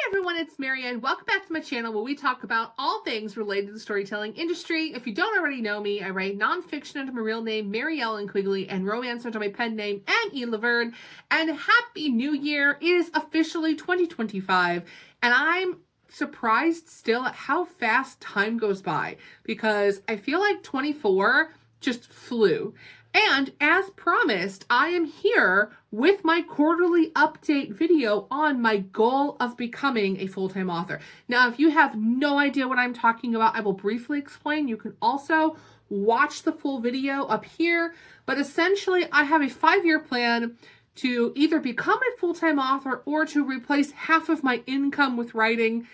Everyone, it's Marianne. Welcome back to my channel where we talk about all things related to the storytelling industry. If you don't already know me, I write nonfiction under my real name, Mary Ellen Quigley, and romance under my pen name, Anne E. Laverne. And Happy New Year! It is officially 2025, and I'm surprised still at how fast time goes by because I feel like 24 just flew. And as promised, I am here with my quarterly update video on my goal of becoming a full-time author. Now, if you have no idea what I'm talking about, I will briefly explain. You can also watch the full video up here. But essentially, I have a 5-year plan to either become a full-time author or to replace half of my income with writing.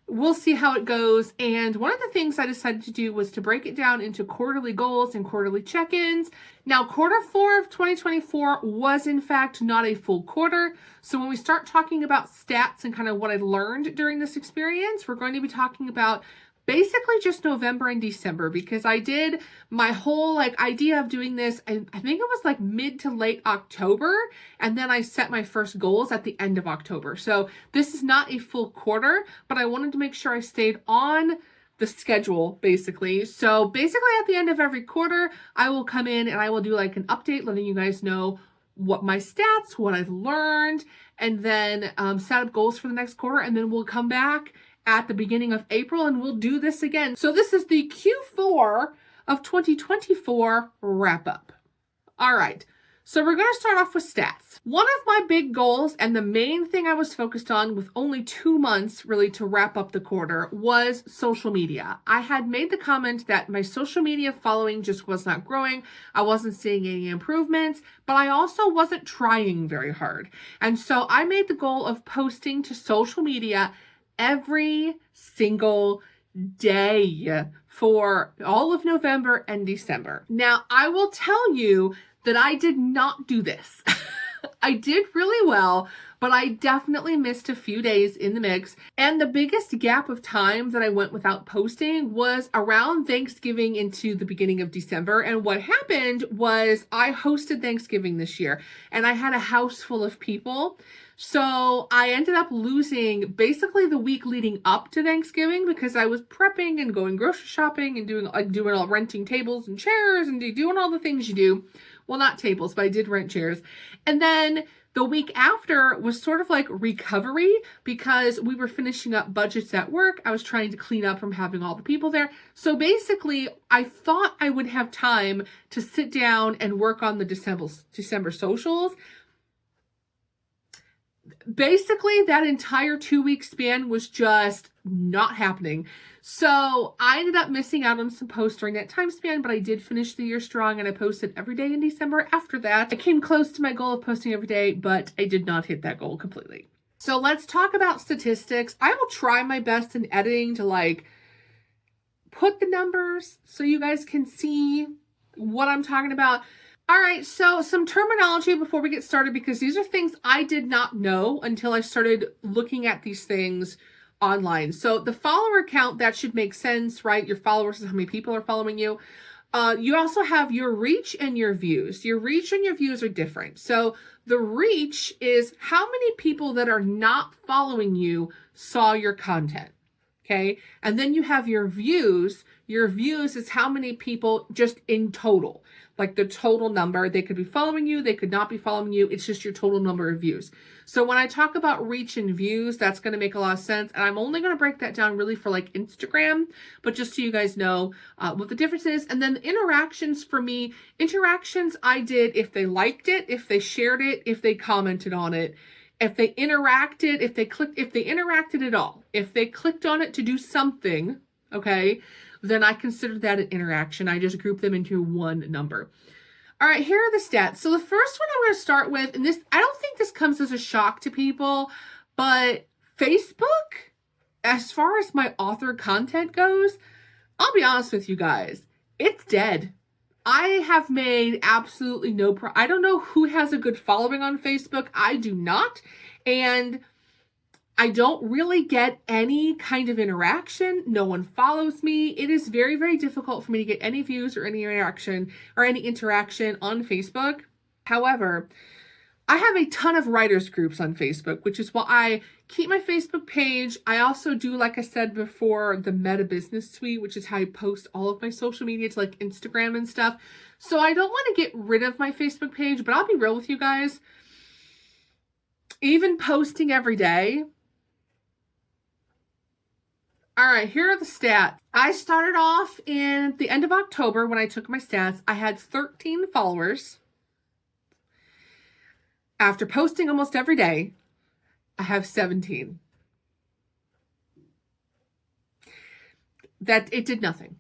We'll see how it goes. And one of the things I decided to do was to break it down into quarterly goals and quarterly check-ins. Now, Q4 of 2024 was in fact not a full quarter. So when we start talking about stats and kind of what I learned during this experience, we're going to be talking about basically just November and December, because I did my whole idea of doing this, I think it was mid to late October, and then I set my first goals at the end of October. So this is not a full quarter, but I wanted to make sure I stayed on the schedule basically. So basically at the end of every quarter, I will come in and I will do an update letting you guys know what my stats, what I've learned, and then set up goals for the next quarter, and then we'll come back at the beginning of April and we'll do this again. So this is the Q4 of 2024 wrap up. All right, so we're going to start off with stats. One of my big goals, and the main thing I was focused on with only 2 months really to wrap up the quarter, was social media. I had made the comment that my social media following just was not growing. I wasn't seeing any improvements, but I also wasn't trying very hard. And so I made the goal of posting to social media every single day for all of November and December. Now, I will tell you that I did not do this. I did really well, but I definitely missed a few days in the mix. And the biggest gap of time that I went without posting was around Thanksgiving into the beginning of December. And what happened was I hosted Thanksgiving this year and I had a house full of people. So I ended up losing basically the week leading up to Thanksgiving because I was prepping and going grocery shopping and doing all renting tables and chairs and doing all the things you do. Well, not tables, but I did rent chairs. And then the week after was sort of like recovery because we were finishing up budgets at work. I was trying to clean up from having all the people there. So basically, I thought I would have time to sit down and work on the December socials. Basically, that entire 2-week span was just not happening. So I ended up missing out on some posts during that time span, but I did finish the year strong and I posted every day in December after that. I came close to my goal of posting every day, but I did not hit that goal completely. So let's talk about statistics. I will try my best in editing to put the numbers so you guys can see what I'm talking about. All right, so some terminology before we get started, because these are things I did not know until I started looking at these things online. So the follower count, that should make sense, right? Your followers is how many people are following you. You also have your reach and your views. Your reach and your views are different. So the reach is how many people that are not following you saw your content, okay? And then you have your views. Your views is how many people just in total, like the total number. They could be following you, they could not be following you. It's just your total number of views. So when I talk about reach and views, that's going to make a lot of sense. And I'm only going to break that down really for Instagram, but just so you guys know what the difference is. And then the interactions for me, interactions I did if they liked it, if they shared it, if they commented on it, if they interacted, if they interacted at all, if they clicked on it to do something, okay, then I consider that an interaction. I just group them into one number. All right, here are the stats. So the first one I'm going to start with, and this, I don't think this comes as a shock to people, but Facebook, as far as my author content goes, I'll be honest with you guys, it's dead. I have made absolutely no I don't know who has a good following on Facebook. I do not. And I don't really get any kind of interaction. No one follows me. It is very, very difficult for me to get any views or any interaction on Facebook. However, I have a ton of writers groups on Facebook, which is why I keep my Facebook page. I also do, like I said before, the Meta Business Suite, which is how I post all of my social media to like Instagram and stuff. So I don't want to get rid of my Facebook page, but I'll be real with you guys. Even posting every day. All right, here are the stats. I started off in the end of October when I took my stats. I had 13 followers. After posting almost every day, I have 17. That it did nothing.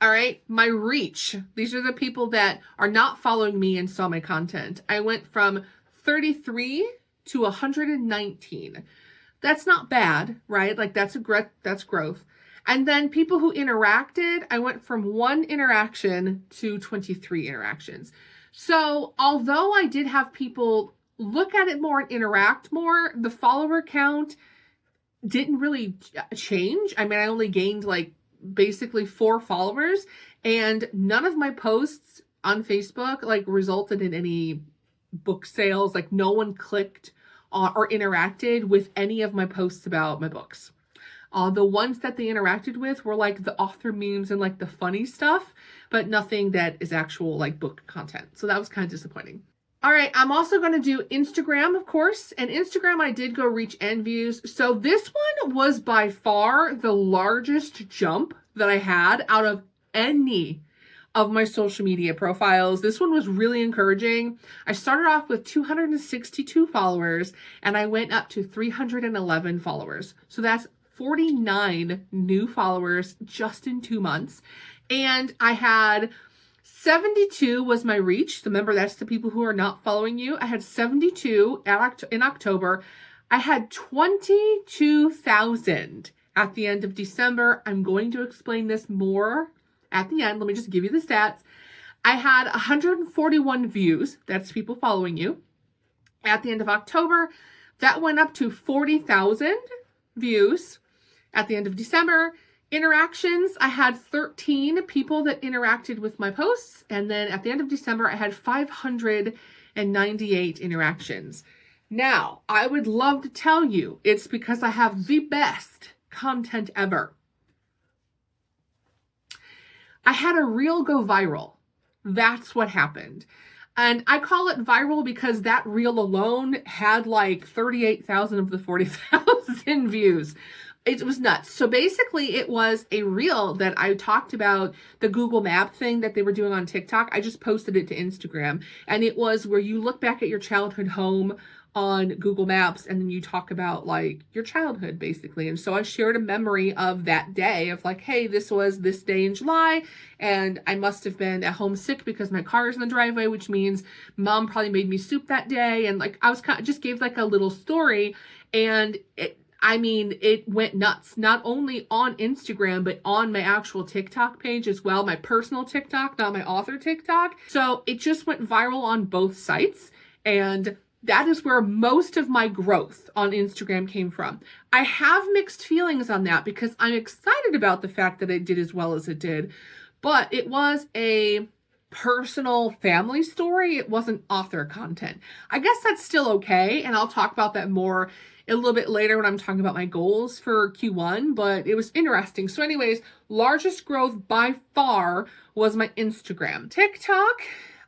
All right, my reach. These are the people that are not following me and saw my content. I went from 33 to 119. That's not bad, right? Like that's growth. And then people who interacted, I went from 1 interaction to 23 interactions. So although I did have people look at it more and interact more, the follower count didn't really change. I mean, I only gained like basically 4 followers, and none of my posts on Facebook like resulted in any book sales. Like no one clicked or interacted with any of my posts about my books. The ones that they interacted with were like the author memes and like the funny stuff, but nothing that is actual like book content. So that was kind of disappointing. All right, I'm also going to do Instagram, of course. And Instagram, I did go reach and views. So this one was by far the largest jump that I had out of any of my social media profiles. This one was really encouraging. I started off with 262 followers and I went up to 311 followers. So that's 49 new followers just in 2 months. And I had 72 was my reach. So remember, that's the people who are not following you. I had 72 in October. I had 22,000 at the end of December. I'm going to explain this more at the end. Let me just give you the stats. I had 141 views. That's people following you. At the end of October, that went up to 40,000 views. At the end of December, interactions, I had 13 people that interacted with my posts. And then at the end of December, I had 598 interactions. Now, I would love to tell you it's because I have the best content ever. I had a reel go viral. That's what happened. And I call it viral because that reel alone had like 38,000 of the 40,000 views. It was nuts. So basically it was a reel that I talked about, the Google Map thing that they were doing on TikTok. I just posted it to Instagram, and it was where you look back at your childhood home on Google Maps and then you talk about like your childhood basically. And so I shared a memory of that day of like, hey, this was this day in July and I must have been at home sick because my car is in the driveway, which means mom probably made me soup that day. And like I was kind of just gave like a little story, and it went nuts, not only on Instagram, but on my actual TikTok page as well, my personal TikTok, not my author TikTok. So it just went viral on both sites. And that is where most of my growth on Instagram came from. I have mixed feelings on that because I'm excited about the fact that it did as well as it did, but it was a personal family story. It wasn't author content. I guess that's still okay. And I'll talk about that more a little bit later when I'm talking about my goals for Q1, but it was interesting. So anyways, largest growth by far was my Instagram. TikTok,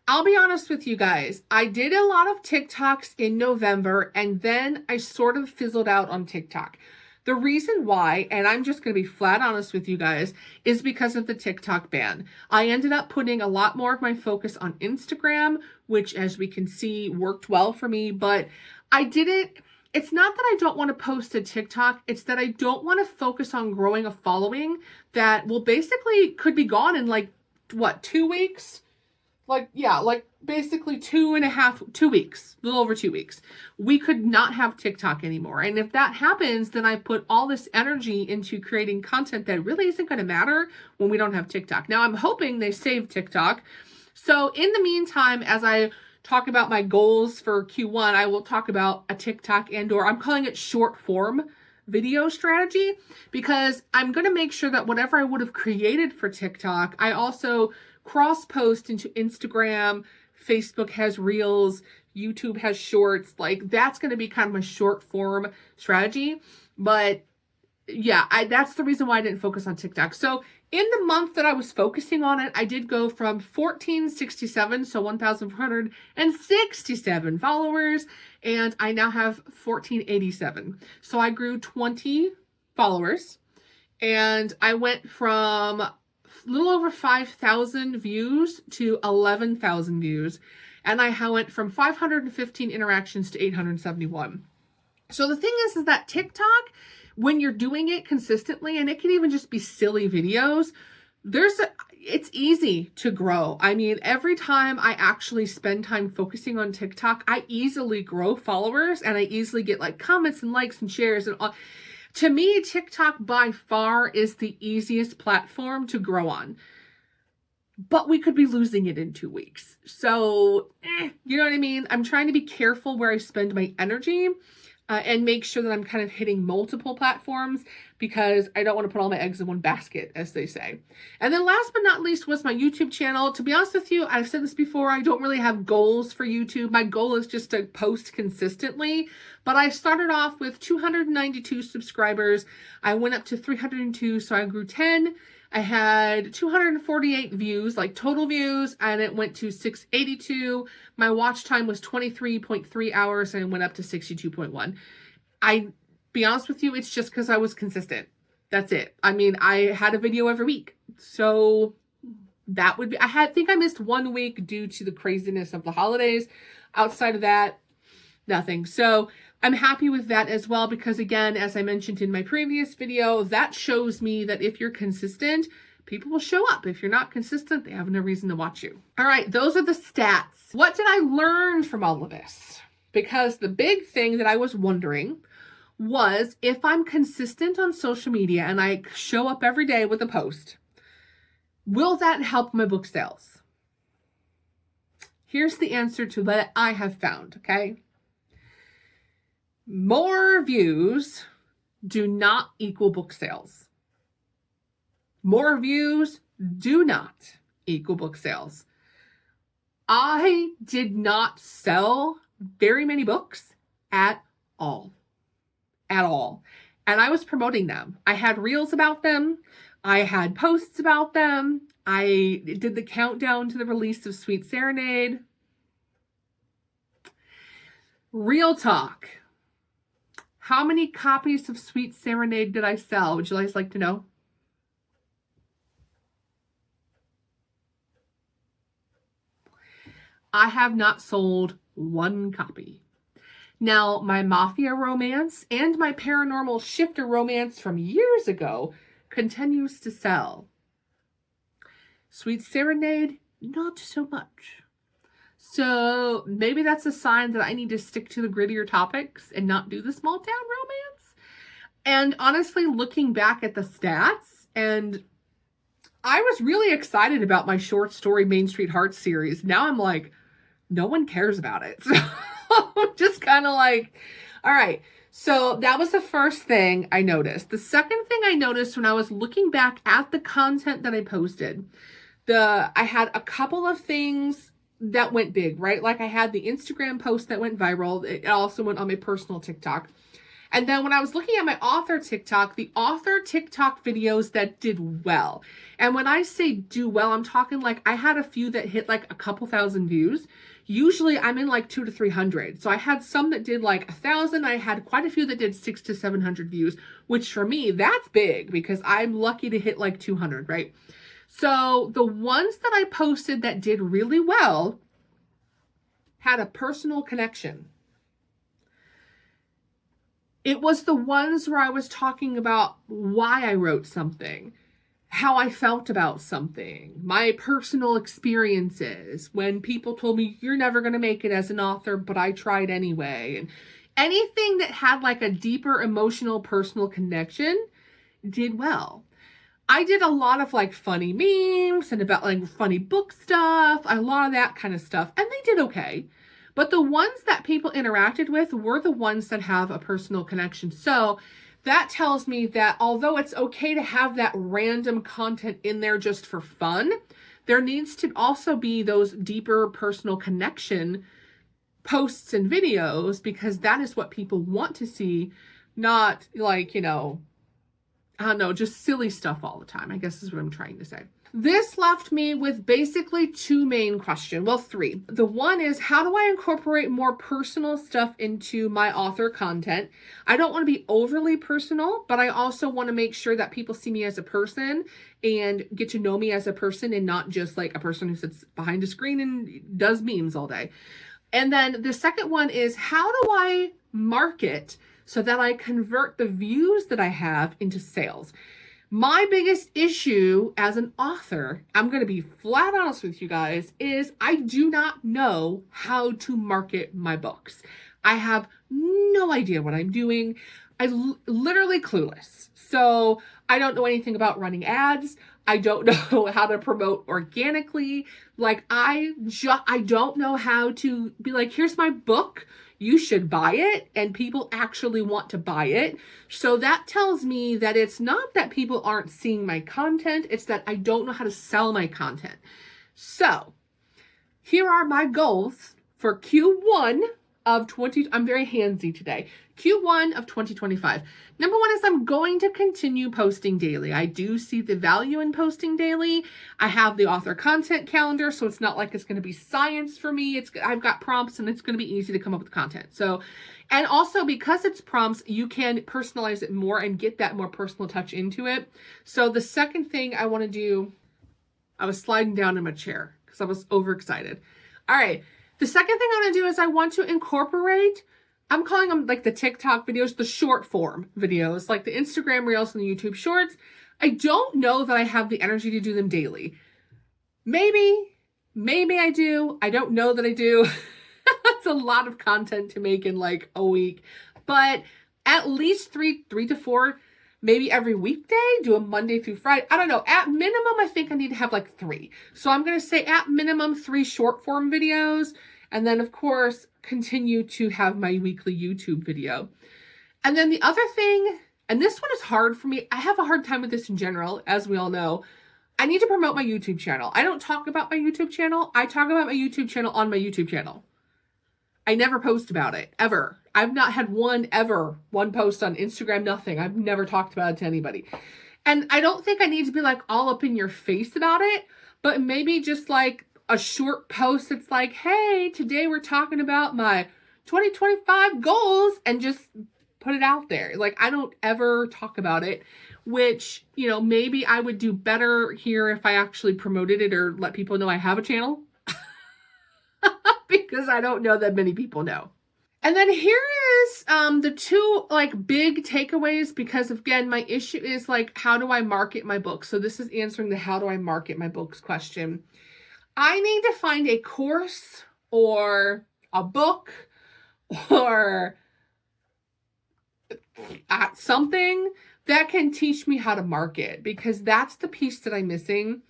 I'll be honest with you guys. I did a lot of TikToks in November and then I sort of fizzled out on TikTok. The reason why, and I'm just going to be flat honest with you guys, is because of the TikTok ban. I ended up putting a lot more of my focus on Instagram, which as we can see worked well for me, but I didn't. It's not that I don't want to post to TikTok. It's that I don't want to focus on growing a following that will basically could be gone in like, what, 2 weeks? Like basically 2 weeks, a little over 2 weeks. We could not have TikTok anymore. And if that happens, then I put all this energy into creating content that really isn't going to matter when we don't have TikTok. Now I'm hoping they save TikTok. So in the meantime, as I talk about my goals for Q1, I will talk about a TikTok or I'm calling it short form video strategy, because I'm going to make sure that whatever I would have created for TikTok, I also cross post into Instagram. Facebook has Reels, YouTube has shorts. Like, that's going to be kind of a short form strategy. But yeah, that's the reason why I didn't focus on TikTok. So in the month that I was focusing on it, I did go from 1467, so 1,467 followers, and I now have 1487. So I grew 20 followers, and I went from a little over 5,000 views to 11,000 views, and I went from 515 interactions to 871. So the thing is that TikTok, when you're doing it consistently, and it can even just be silly videos, it's easy to grow. I mean, every time I actually spend time focusing on TikTok, I easily grow followers, and I easily get like comments and likes and shares and all. To me, TikTok by far is the easiest platform to grow on. But we could be losing it in 2 weeks. So, you know what I mean? I'm trying to be careful where I spend my energy. And make sure that I'm kind of hitting multiple platforms, because I don't want to put all my eggs in one basket, as they say. And then last but not least was my YouTube channel. To be honest with you, I've said this before, I don't really have goals for YouTube. My goal is just to post consistently. But I started off with 292 subscribers. I went up to 302, so I grew 10. I had 248 views, like total views, and it went to 682. My watch time was 23.3 hours, and it went up to 62.1. I be honest with you, it's just because I was consistent. That's it. I mean, I had a video every week. So that would be, I think I missed 1 week due to the craziness of the holidays. Outside of that, nothing. So I'm happy with that as well, because again, as I mentioned in my previous video, that shows me that if you're consistent, people will show up. If you're not consistent, they have no reason to watch you. All right, those are the stats. What did I learn from all of this? Because the big thing that I was wondering was, if I'm consistent on social media and I show up every day with a post, will that help my book sales? Here's the answer to what I have found, okay? More views do not equal book sales. More views do not equal book sales. I did not sell very many books at all. At all. And I was promoting them. I had reels about them. I had posts about them. I did the countdown to the release of Sweet Serenade. Real talk. How many copies of Sweet Serenade did I sell? Would you guys like to know? I have not sold 1 copy. Now, my Mafia romance and my Paranormal Shifter romance from years ago continues to sell. Sweet Serenade, not so much. So maybe that's a sign that I need to stick to the grittier topics and not do the small town romance. And honestly, looking back at the stats, and I was really excited about my short story Main Street Hearts series. Now I'm like, no one cares about it. So just kind of like, all right. So that was the first thing I noticed. The second thing I noticed when I was looking back at the content that I posted, I had a couple of things that went big, right? Like I had the Instagram post that went viral. It also went on my personal TikTok. And then when I was looking at my author TikTok, the author TikTok videos that did well. And when I say do well, I'm talking like I had a few that hit like a couple thousand views. Usually I'm in like 200 to 300. So I had some that did like 1,000. I had quite a few that did 600 to 700 views, which for me, that's big because I'm lucky to hit like 200, right? So the ones that I posted that did really well had a personal connection. It was the ones where I was talking about why I wrote something, how I felt about something, my personal experiences, when people told me, you're never going to make it as an author, but I tried anyway. And anything that had like a deeper emotional, personal connection did well. I did a lot of like funny memes and about like funny book stuff, a lot of that kind of stuff, and they did okay. But the ones that people interacted with were the ones that have a personal connection. So that tells me that although it's okay to have that random content in there just for fun, there needs to also be those deeper personal connection posts and videos because that is what people want to see, not like, you know, I don't know, just silly stuff all the time, I guess is what I'm trying to say. This left me with basically two main questions. Well, three. The one is, how do I incorporate more personal stuff into my author content? I don't want to be overly personal, but I also want to make sure that people see me as a person and get to know me as a person and not just like a person who sits behind a screen and does memes all day. And then the second one is, how do I market so that I convert the views that I have into sales? My biggest issue as an author, I'm going to be flat honest with you guys, is I do not know how to market my books. I have no idea what I'm doing. Literally clueless. So I don't know anything about running ads. I don't know how to promote organically. Like I don't know how to be like, here's my book. You should buy it, and people actually want to buy it. So that tells me that it's not that people aren't seeing my content, it's that I don't know how to sell my content. So here are my goals for Q1 of I'm very handsy today. Q1 of 2025. Number one is I'm going to continue posting daily. I do see the value in posting daily. I have the author content calendar, so it's not like it's going to be science for me. I've got prompts and it's going to be easy to come up with content. So, and also because it's prompts, you can personalize it more and get that more personal touch into it. So the second thing I want to do, I was sliding down in my chair because I was overexcited. All right. The second thing I want to do is I want to incorporate, I'm calling them like the TikTok videos, the short form videos, like the Instagram Reels and the YouTube Shorts. I don't know that I have the energy to do them daily. Maybe I do. I don't know that I do. That's a lot of content to make in like a week, but at least three to four, maybe every weekday, do a Monday through Friday. I don't know. At minimum, I think I need to have like 3. So I'm going to say at minimum 3 short form videos. And then of course, continue to have my weekly YouTube video. And then the other thing, and this one is hard for me. I have a hard time with this in general, as we all know. I need to promote my YouTube channel. I don't talk about my YouTube channel. I talk about my YouTube channel on my YouTube channel. I never post about it, ever. I've not had one post on Instagram, nothing. I've never talked about it to anybody. And I don't think I need to be like all up in your face about it, but maybe just like a short post that's like, hey, today we're talking about my 2025 goals, and just put it out there. Like I don't ever talk about it, which, you know, maybe I would do better here if I actually promoted it or let people know I have a channel. Because I don't know that many people know. And then here is the two like big takeaways, because again, my issue is like, how do I market my books? So this is answering the how do I market my books question. I need to find a course or a book or something that can teach me how to market, because that's the piece that I'm missing.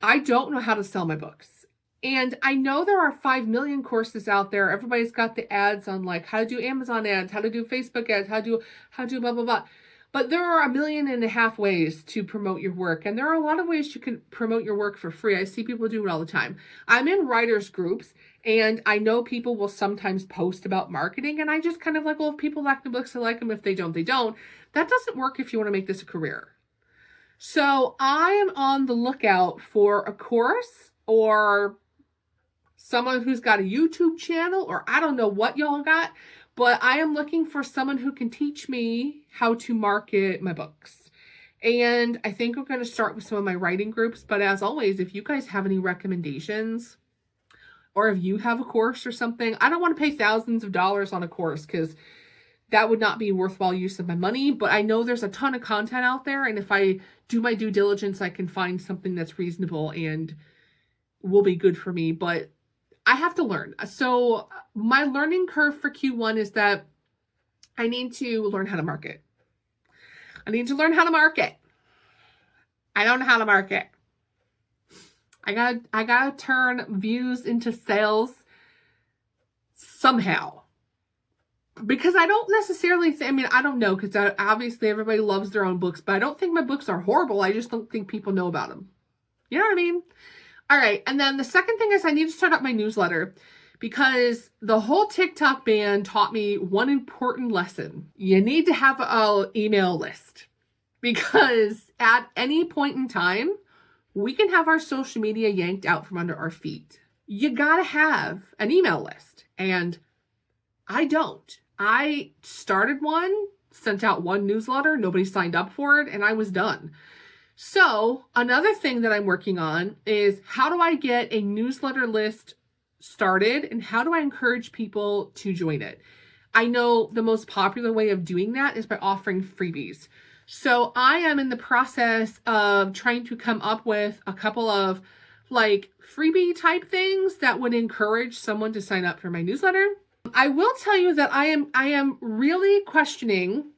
I don't know how to sell my books. And I know there are 5 million courses out there. Everybody's got the ads on like how to do Amazon ads, how to do Facebook ads, how to do blah, blah, blah. But there are 1.5 million ways to promote your work. And there are a lot of ways you can promote your work for free. I see people do it all the time. I'm in writers groups, and I know people will sometimes post about marketing. And I just kind of like, well, if people like the books, I like them. If they don't, they don't. That doesn't work if you want to make this a career. So I am on the lookout for a course or someone who's got a YouTube channel, or I don't know what y'all got, but I am looking for someone who can teach me how to market my books. And I think I'm going to start with some of my writing groups. But as always, if you guys have any recommendations, or if you have a course or something, I don't want to pay thousands of dollars on a course because that would not be worthwhile use of my money. But I know there's a ton of content out there. And if I do my due diligence, I can find something that's reasonable and will be good for me. But I have to learn. So my learning curve for Q1 is that I need to learn how to market. I need to learn how to market. I don't know how to market. I gotta turn views into sales somehow. Because I don't necessarily I don't know, because obviously everybody loves their own books, but I don't think my books are horrible. I just don't think people know about them. You know what I mean? All right. And then the second thing is I need to start up my newsletter, because the whole TikTok ban taught me one important lesson. You need to have an email list, because at any point in time, we can have our social media yanked out from under our feet. You gotta have an email list, and I don't. I started one, sent out one newsletter, nobody signed up for it, and I was done. So another thing that I'm working on is, how do I get a newsletter list started, and how do I encourage people to join it? I know the most popular way of doing that is by offering freebies. So I am in the process of trying to come up with a couple of like freebie type things that would encourage someone to sign up for my newsletter. I will tell you that I am really questioning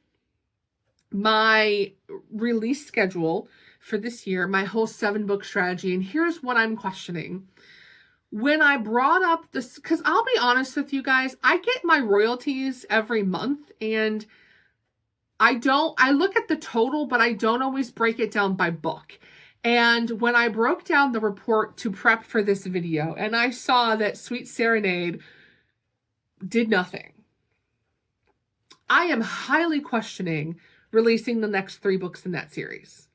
my release schedule for this year, my whole 7-book strategy. And here's what I'm questioning. When I brought up this, because I'll be honest with you guys, I get my royalties every month, and I look at the total, but I don't always break it down by book. And when I broke down the report to prep for this video, and I saw that Sweet Serenade did nothing, I am highly questioning releasing the next 3 books in that series.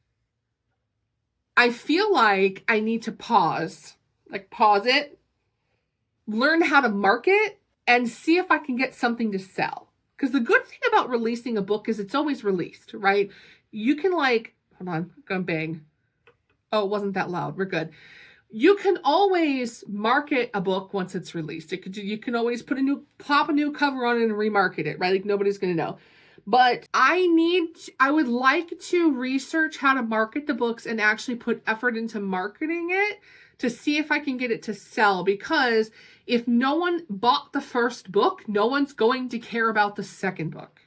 I feel like I need to pause it, learn how to market, and see if I can get something to sell. Because the good thing about releasing a book is it's always released, right? You can hold on, I'm gonna bang. Oh, it wasn't that loud. We're good. You can always market a book once it's released. You can always pop a new cover on it and remarket it, right? Like, nobody's gonna know. But I would like to research how to market the books and actually put effort into marketing it to see if I can get it to sell. Because if no one bought the first book, no one's going to care about the second book.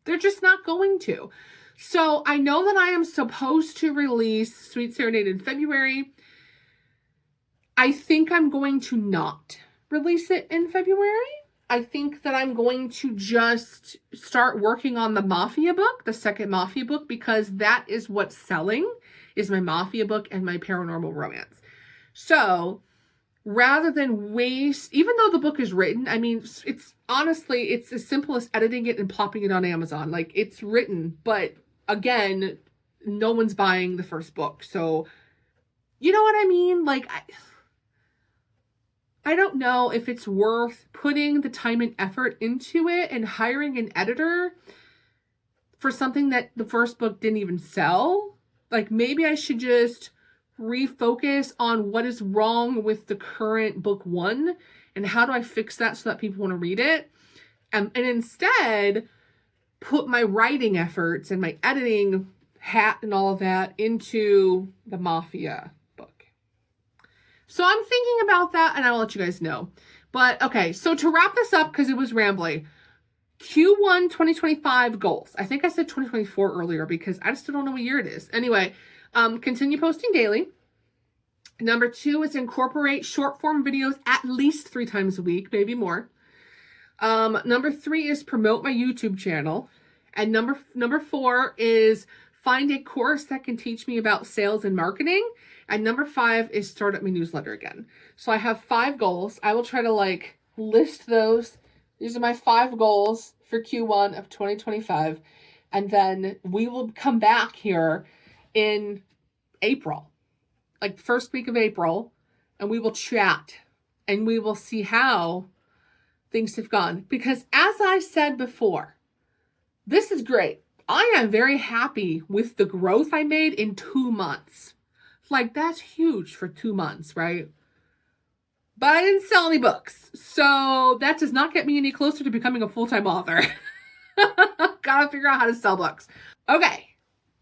They're just not going to. So I know that I am supposed to release Sweet Serenade in February. I think I'm going to not release it in February. I think that I'm going to just start working on the Mafia book, the second Mafia book, because that is what's selling, is my Mafia book and my paranormal romance. So rather than waste, even though the book is written, I mean, it's honestly, it's as simple as editing it and plopping it on Amazon. Like, it's written, but again, no one's buying the first book. So, you know what I mean? Like, I don't know if it's worth putting the time and effort into it and hiring an editor for something that the first book didn't even sell. Like, maybe I should just refocus on what is wrong with the current book 1 and how do I fix that so that people want to read it. And instead put my writing efforts and my editing hat and all of that into the Mafia book. So I'm thinking about that, and I'll let you guys know. But okay, so to wrap this up, because it was rambling, Q1 2025 goals. I think I said 2024 earlier because I just don't know what year it is. Anyway, continue posting daily. Number 2 is incorporate short form videos at least 3 times a week, maybe more. Number 3 is promote my YouTube channel. And number 4 is find a course that can teach me about sales and marketing. And number 5 is start up my newsletter again. So I have 5 goals. I will try to list those. These are my 5 goals for Q1 of 2025. And then we will come back here in April, like first week of April, and we will chat and we will see how things have gone. Because as I said before, this is great. I am very happy with the growth I made in 2 months. Like, that's huge for 2 months, right? But I didn't sell any books. So that does not get me any closer to becoming a full-time author. Gotta figure out how to sell books. Okay.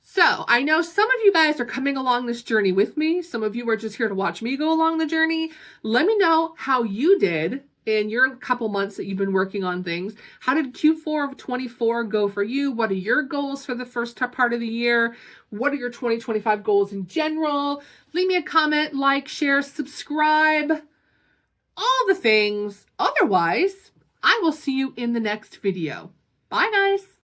So I know some of you guys are coming along this journey with me. Some of you are just here to watch me go along the journey. Let me know how you did in your couple months that you've been working on things. How did Q4 of 24 go for you? What are your goals for the first part of the year? What are your 2025 goals in general? Leave me a comment, like, share, subscribe, all the things. Otherwise, I will see you in the next video. Bye, guys.